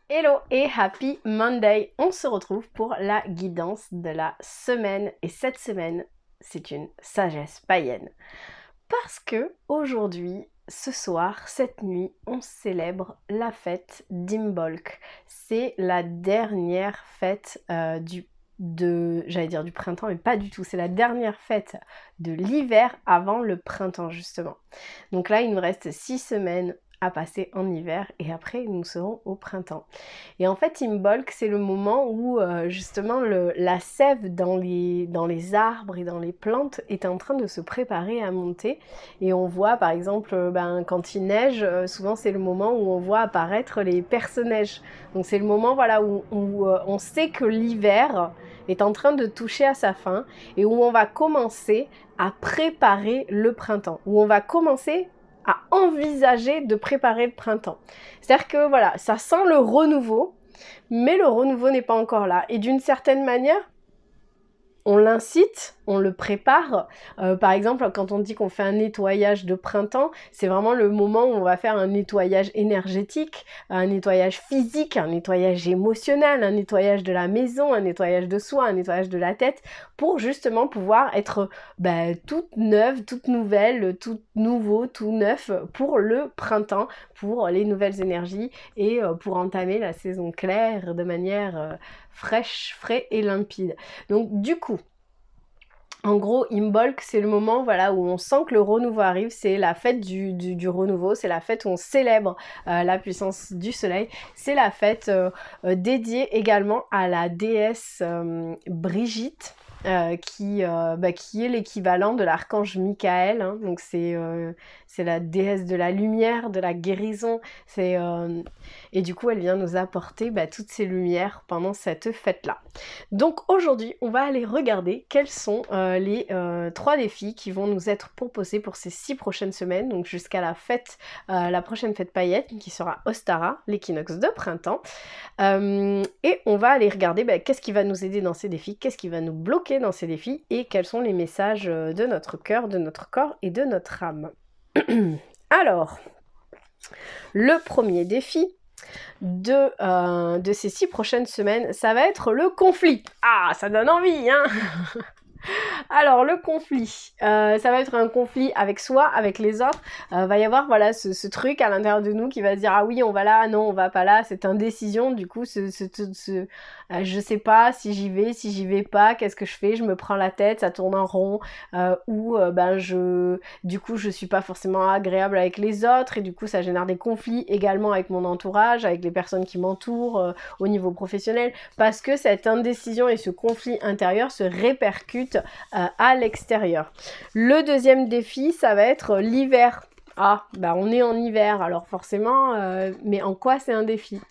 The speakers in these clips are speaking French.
Hello et happy Monday! On se retrouve pour la guidance de la semaine et cette semaine, c'est une sagesse païenne. Parce que aujourd'hui, ce soir, cette nuit, on célèbre la fête d'Imbolc. C'est la dernière fête j'allais dire du printemps, mais pas du tout. C'est la dernière fête de l'hiver avant le printemps, justement. Donc là, il nous reste 6 semaines à passer en hiver et après nous serons au printemps. Et en fait, Imbolc, c'est le moment où justement la sève dans les arbres et dans les plantes est en train de se préparer à monter. Et on voit par exemple, quand il neige, souvent c'est le moment où on voit apparaître les perce-neiges. Donc c'est le moment voilà, où on sait que l'hiver est en train de toucher à sa fin et où on va commencer à préparer le printemps, où on va commencer à envisager de préparer le printemps. C'est-à-dire que voilà, ça sent le renouveau, mais le renouveau n'est pas encore là. Et d'une certaine manière, on l'incite, on le prépare. Par exemple, quand on dit qu'on fait un nettoyage de printemps, c'est vraiment le moment où on va faire un nettoyage énergétique, un nettoyage physique, un nettoyage émotionnel, un nettoyage de la maison, un nettoyage de soi, un nettoyage de la tête, pour justement pouvoir être toute neuve, toute nouvelle, tout nouveau, tout neuf pour le printemps, pour les nouvelles énergies et pour entamer la saison claire de manière fraîche, frais et limpide. Donc du coup, en gros, Imbolc, c'est le moment voilà, où on sent que le renouveau arrive, c'est la fête du renouveau, c'est la fête où on célèbre la puissance du soleil, c'est la fête dédiée également à la déesse Brigitte, qui est l'équivalent de l'archange Michael, hein. Donc c'est la déesse de la lumière, de la guérison, et du coup elle vient nous apporter toutes ces lumières pendant cette fête-là. Donc aujourd'hui, on va aller regarder quels sont les 3 défis qui vont nous être proposés pour ces 6 prochaines semaines, donc jusqu'à la prochaine fête paillette qui sera Ostara, l'équinoxe de printemps. Et on va aller regarder qu'est-ce qui va nous aider dans ces défis, qu'est-ce qui va nous bloquer dans ces défis et quels sont les messages de notre cœur, de notre corps et de notre âme. Alors, le premier défi de ces 6 prochaines semaines, ça va être le conflit. Ah, ça donne envie, hein. Alors, le conflit, ça va être un conflit avec soi, avec les autres. Va y avoir voilà, ce truc à l'intérieur de nous qui va se dire « Ah oui, on va là, non, on va pas là », cette indécision, du coup, je sais pas si j'y vais pas, qu'est-ce que je fais, je me prends la tête, ça tourne en rond, du coup, je suis pas forcément agréable avec les autres, et du coup, ça génère des conflits également avec mon entourage, avec les personnes qui m'entourent au niveau professionnel, parce que cette indécision et ce conflit intérieur se répercutent à l'extérieur. Le deuxième défi, ça va être l'hiver. Ah, on est en hiver, alors forcément, mais en quoi c'est un défi?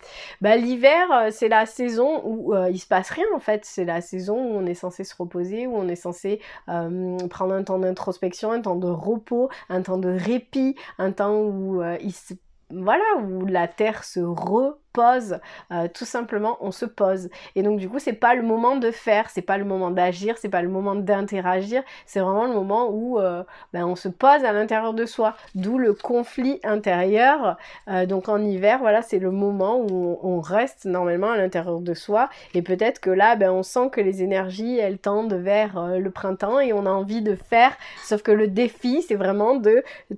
L'hiver, c'est la saison où il se passe rien en fait, c'est la saison où on est censé se reposer, où on est censé prendre un temps d'introspection, un temps de repos, un temps de répit, un temps où où la terre se repose, tout simplement on se pose. Et donc du coup c'est pas le moment de faire, c'est pas le moment d'agir, c'est pas le moment d'interagir, c'est vraiment le moment où on se pose à l'intérieur de soi, d'où le conflit intérieur. Donc en hiver, voilà, c'est le moment où on reste normalement à l'intérieur de soi, et peut-être que là on sent que les énergies elles tendent vers le printemps et on a envie de faire, sauf que le défi c'est vraiment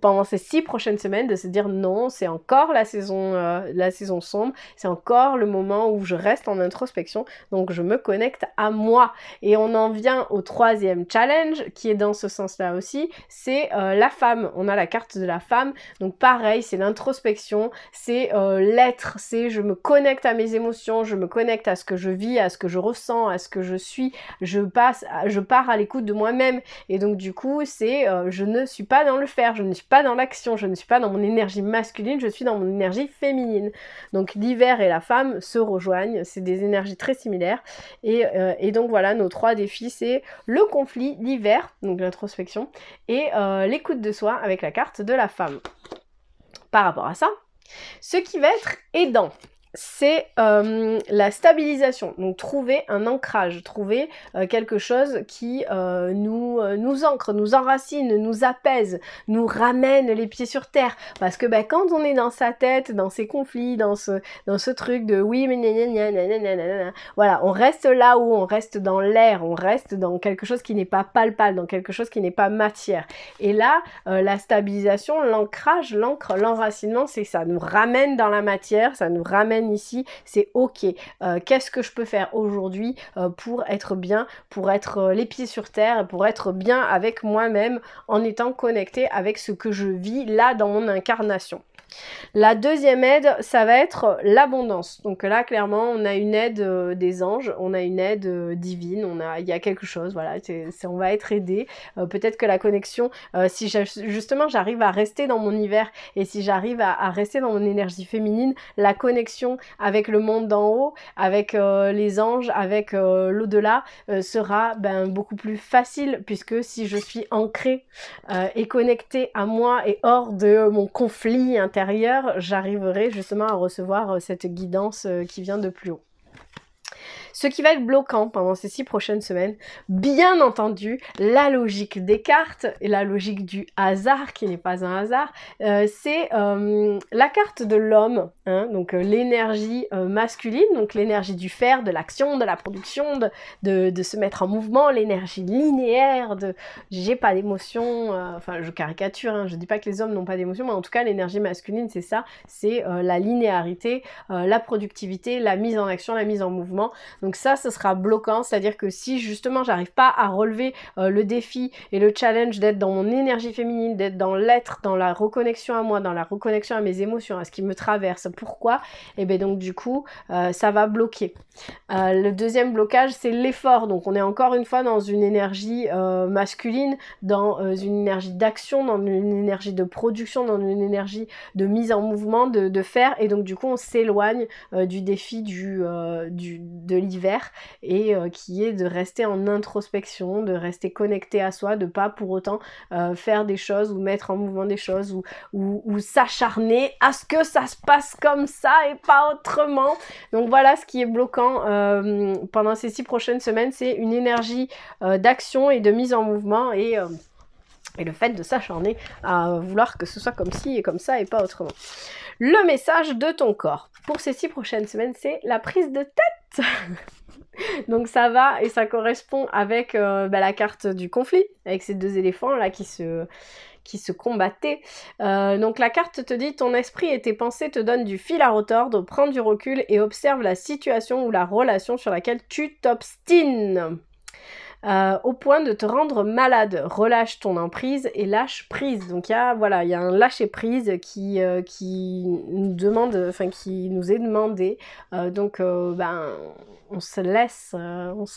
pendant ces 6 prochaines semaines de se dire non, c'est encore la saison sombre, c'est encore le moment où je reste en introspection, donc je me connecte à moi. Et on en vient au 3e challenge qui est dans ce sens-là aussi, c'est la femme. On a la carte de la femme, donc pareil, c'est l'introspection, c'est l'être, c'est je me connecte à mes émotions, je me connecte à ce que je vis, à ce que je ressens, à ce que je suis, je pars à l'écoute de moi-même. Et donc du coup, c'est je ne suis pas dans le faire, je ne suis pas dans l'action, je ne suis pas dans mon énergie masculine, je suis dans mon énergie féminine. Donc l'hiver et la femme se rejoignent, c'est des énergies très similaires. Et donc voilà, nos 3 défis, c'est le conflit, l'hiver, donc l'introspection, et l'écoute de soi avec la carte de la femme. Par rapport à ça, ce qui va être aidant, c'est la stabilisation. Donc trouver un ancrage, trouver quelque chose qui nous ancre, nous enracine, nous apaise, nous ramène les pieds sur terre. Parce que quand on est dans sa tête, dans ses conflits, dans ce truc de oui mais voilà, on reste là où on reste dans l'air, on reste dans quelque chose qui n'est pas palpable, dans quelque chose qui n'est pas matière. Et là, la stabilisation, l'ancrage, l'enracinement, c'est que ça nous ramène dans la matière, ça nous ramène ici, c'est ok. Qu'est-ce que je peux faire aujourd'hui pour être bien, pour être les pieds sur terre, pour être bien avec moi-même en étant connecté avec ce que je vis là dans mon incarnation. La deuxième aide, ça va être l'abondance. Donc là, clairement, on a une aide des anges, on a une aide divine, il y a quelque chose, voilà, on va être aidé. Peut-être que la connexion, si justement j'arrive à rester dans mon univers et si j'arrive à rester dans mon énergie féminine, la connexion avec le monde d'en haut, avec les anges, avec l'au-delà, sera beaucoup plus facile, puisque si je suis ancrée et connectée à moi et hors de mon conflit intérieur, j'arriverai justement à recevoir cette guidance qui vient de plus haut. Ce qui va être bloquant pendant ces 6 prochaines semaines, bien entendu, la logique des cartes et la logique du hasard, qui n'est pas un hasard, c'est la carte de l'homme, hein, donc l'énergie masculine, donc l'énergie du faire, de l'action, de la production, de se mettre en mouvement, l'énergie linéaire, j'ai pas d'émotion, enfin je caricature, hein, je dis pas que les hommes n'ont pas d'émotion, mais en tout cas l'énergie masculine c'est ça, c'est la linéarité, la productivité, la mise en action, la mise en mouvement. Donc ça, ce sera bloquant, c'est-à-dire que si justement j'arrive pas à relever le défi et le challenge d'être dans mon énergie féminine, d'être dans l'être, dans la reconnexion à moi, dans la reconnexion à mes émotions, à ce qui me traverse, pourquoi? Et bien donc du coup, ça va bloquer. Le deuxième blocage, c'est l'effort. Donc on est encore une fois dans une énergie masculine, dans une énergie d'action, dans une énergie de production, dans une énergie de mise en mouvement, de faire, et donc du coup on s'éloigne du défi de l'hiver et qui est de rester en introspection, de rester connecté à soi, de pas pour autant faire des choses ou mettre en mouvement des choses ou s'acharner à ce que ça se passe comme ça et pas autrement. Donc voilà ce qui est bloquant pendant ces 6 prochaines semaines, c'est une énergie d'action et de mise en mouvement et le fait de s'acharner à vouloir que ce soit comme ci et comme ça et pas autrement. Le message de ton corps pour ces 6 prochaines semaines, c'est la prise de tête. Donc ça va et ça correspond avec la carte du conflit, avec ces 2 éléphants là qui se combattaient. Donc la carte te dit: ton esprit et tes pensées te donnent du fil à retordre, prends du recul et observe la situation ou la relation sur laquelle tu t'obstines. Au point de te rendre malade, relâche ton emprise et lâche prise. Donc il y a un lâcher prise qui nous demande, enfin qui nous est demandé. On se laisse,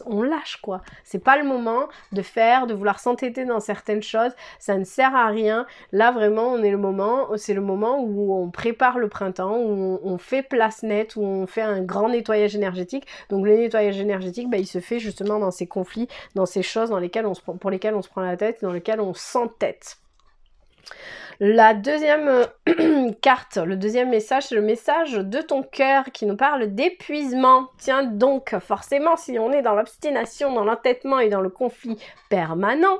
on lâche quoi. C'est pas le moment de vouloir s'entêter dans certaines choses, ça ne sert à rien. Là vraiment c'est le moment où on prépare le printemps, où on fait place nette, où on fait un grand nettoyage énergétique. Donc le nettoyage énergétique, il se fait justement dans ces conflits, dans ces choses pour lesquelles on se prend la tête, dans lesquelles on s'entête. La deuxième carte, le deuxième message, c'est le message de ton cœur qui nous parle d'épuisement. Tiens donc, forcément, si on est dans l'obstination, dans l'entêtement et dans le conflit permanent,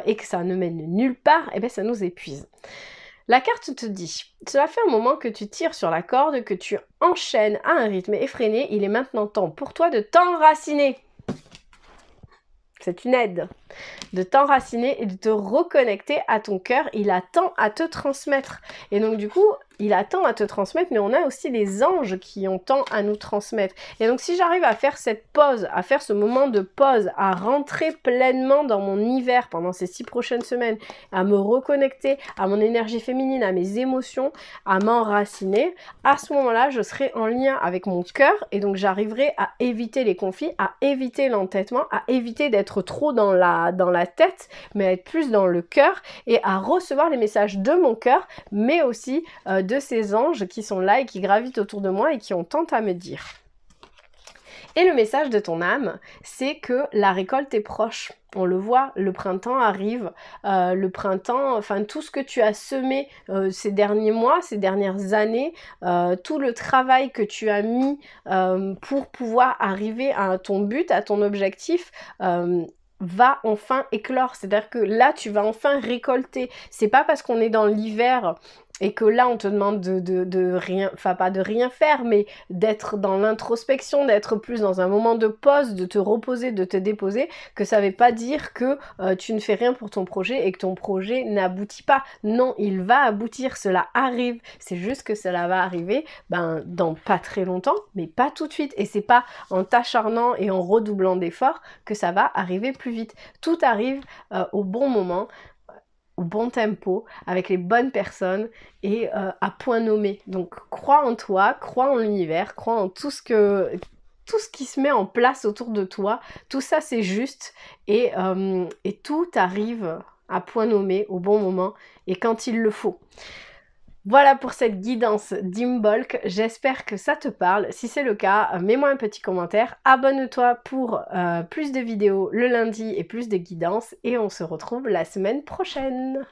et que ça ne mène nulle part, ça nous épuise. La carte te dit: cela fait un moment que tu tires sur la corde, que tu enchaînes à un rythme effréné, il est maintenant temps pour toi de t'enraciner. C'est une aide de t'enraciner et de te reconnecter à ton cœur. Il attend à te transmettre. Et donc du coup, il attend à te transmettre, mais on a aussi les anges qui ont tant à nous transmettre. Et donc si j'arrive à faire cette pause, à faire ce moment de pause, à rentrer pleinement dans mon hiver pendant ces 6 prochaines semaines, à me reconnecter à mon énergie féminine, à mes émotions, à m'enraciner, à ce moment-là, je serai en lien avec mon cœur et donc j'arriverai à éviter les conflits, à éviter l'entêtement, à éviter d'être trop dans la tête, mais à être plus dans le cœur et à recevoir les messages de mon cœur, mais aussi de ces anges qui sont là et qui gravitent autour de moi et qui ont tant à me dire. Et le message de ton âme, c'est que la récolte est proche. On le voit, le printemps arrive, le printemps, enfin tout ce que tu as semé ces derniers mois, ces dernières années, tout le travail que tu as mis pour pouvoir arriver à ton but, à ton objectif, va enfin éclore. C'est-à-dire que là, tu vas enfin récolter. C'est pas parce qu'on est dans l'hiver et que là, on te demande de rien, enfin pas de rien faire, mais d'être dans l'introspection, d'être plus dans un moment de pause, de te reposer, de te déposer, que ça veut pas dire que tu ne fais rien pour ton projet et que ton projet n'aboutit pas. Non, il va aboutir, cela arrive. C'est juste que cela va arriver dans pas très longtemps, mais pas tout de suite. Et c'est pas en t'acharnant et en redoublant d'efforts que ça va arriver plus vite. Tout arrive au bon moment, au bon tempo, avec les bonnes personnes et à point nommé. Donc crois en toi, crois en l'univers, crois en tout ce qui se met en place autour de toi. Tout ça c'est juste et tout arrive à point nommé, au bon moment et quand il le faut. Voilà pour cette guidance d'Imbolc, j'espère que ça te parle. Si c'est le cas, mets-moi un petit commentaire, abonne-toi pour plus de vidéos le lundi et plus de guidances et on se retrouve la semaine prochaine.